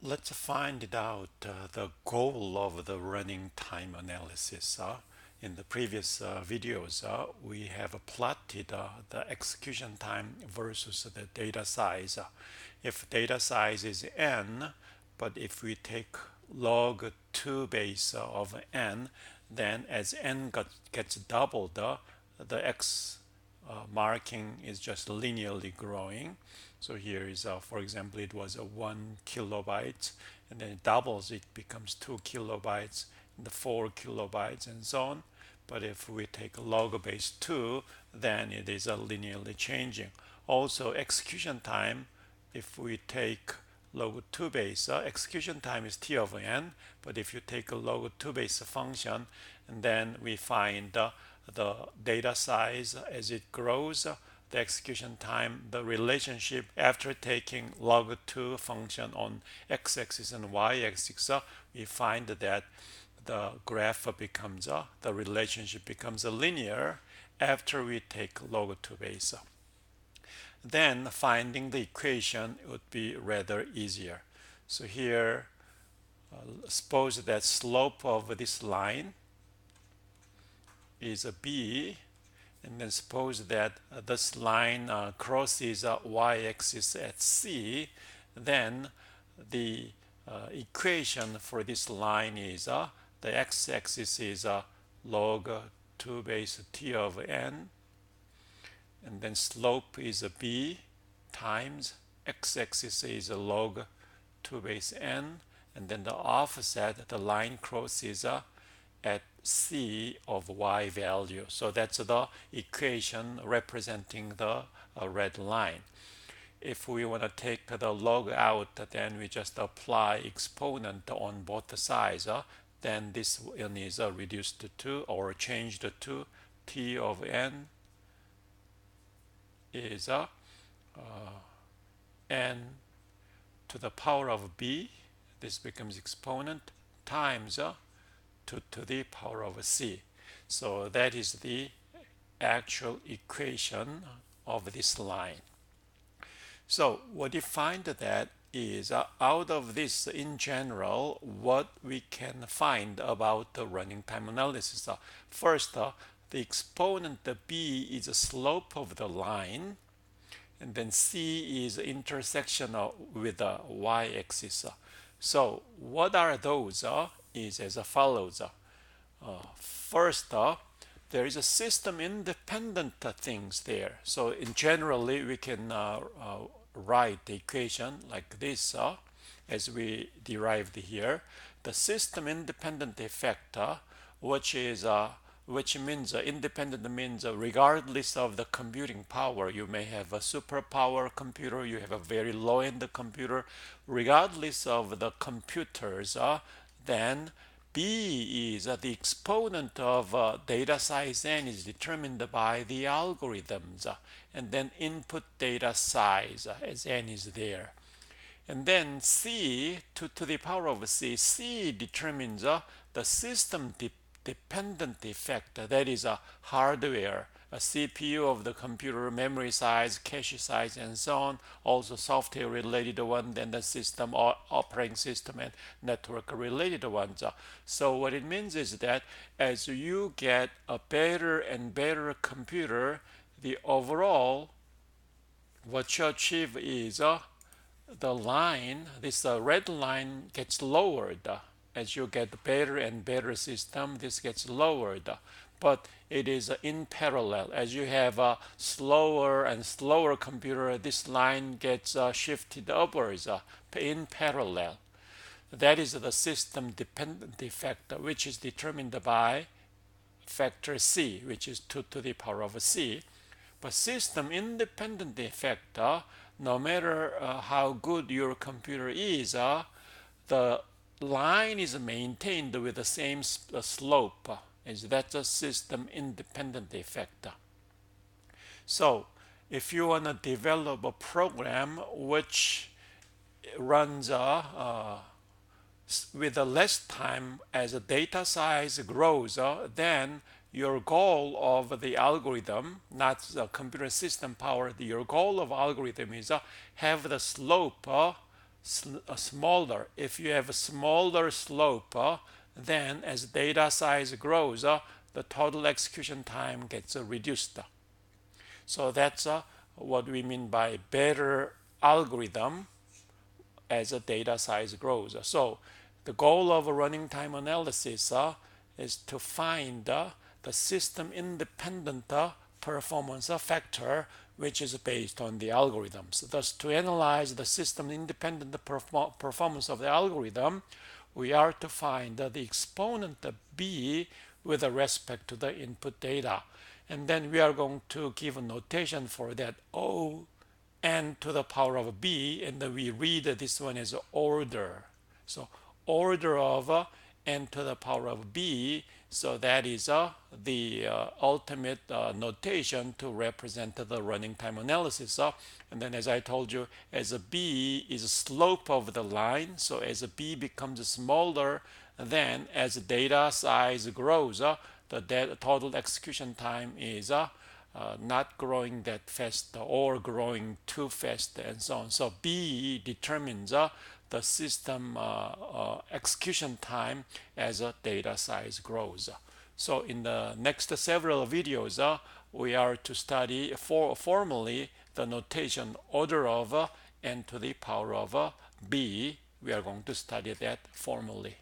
Let's find it out the goal of the running time analysis. In the previous videos, we have plotted the execution time versus the data size. If data size is n, but if we take log 2 base of n, then as n gets doubled, the x marking is just linearly growing. So here is, for example, it was a 1 kilobyte, and then it doubles, it becomes 2 kilobytes, and the 4 kilobytes, and so on. But if we take log base 2, then it is linearly changing. Also, execution time, if we take log 2 base, execution time is t of n, but if you take a log 2 base function, and then we find the data size as it grows, the execution time, the relationship after taking log 2 function on x-axis and y-axis, we find that the graph becomes, the relationship becomes linear after we take log 2 base. Then finding the equation would be rather easier. So here, suppose that slope of this line is a b, and then suppose that this line crosses y-axis at c, then the equation for this line is the x-axis is log 2 base t of n, and then slope is a b times x-axis is a log 2 base n, and then the offset, the line crosses at c of y value. So that's the equation representing the red line. If we want to take the log out, then we just apply exponent on both sides. Then this one is reduced to or changed to t of n is n to the power of b. This becomes exponent times 2 to the power of c. So that is the actual equation of this line. So what you find that is out of this in general, what we can find about the running time analysis. First, the exponent b is the slope of the line, and then c is intersection with the y-axis. So what are those? Is as follows. First, there is a system independent things there. So in generally, we can write the equation like this as we derived here. The system independent effect, which means independent means regardless of the computing power. You may have a superpower computer, you have a very low-end computer. Regardless of the computers, then b is the exponent of data size n is determined by the algorithms, and then input data size as n is there. And then c to the power of c determines the system dependent effect, that is a hardware, a CPU of the computer, memory size, cache size, and so on. Also software related one, then the system or operating system and network related ones. So what it means is that as you get a better and better computer, the overall what you achieve is the line, this red line gets lowered. As you get better and better system, this gets lowered. But it is in parallel. As you have a slower and slower computer, this line gets shifted upwards in parallel. That is the system dependent effect, which is determined by factor c, which is 2 to the power of c. But system independent effect, no matter how good your computer is, the line is maintained with the same slope, as that's a system independent effect. So if you want to develop a program which runs with less time as the data size grows, then your goal of the algorithm, not the computer system power, your goal of algorithm is have the slope smaller. If you have a smaller slope, then as data size grows, the total execution time gets reduced. So that's what we mean by better algorithm as a data size grows. So the goal of a running time analysis is to find the system independent performance factor which is based on the algorithms. Thus, to analyze the system independent performance of the algorithm, we are to find the exponent b with respect to the input data. And then we are going to give a notation for that O n to the power of b, and then we read this one as order. So order of n to the power of b, so that is the ultimate notation to represent the running time analysis. And then as I told you, as a b is a slope of the line, so as a b becomes smaller, then as data size grows, the total execution time is not growing that fast or growing too fast and so on. So B determines the system execution time as data size grows. So in the next several videos, we are to study formally the notation order of n to the power of b. We are going to study that formally.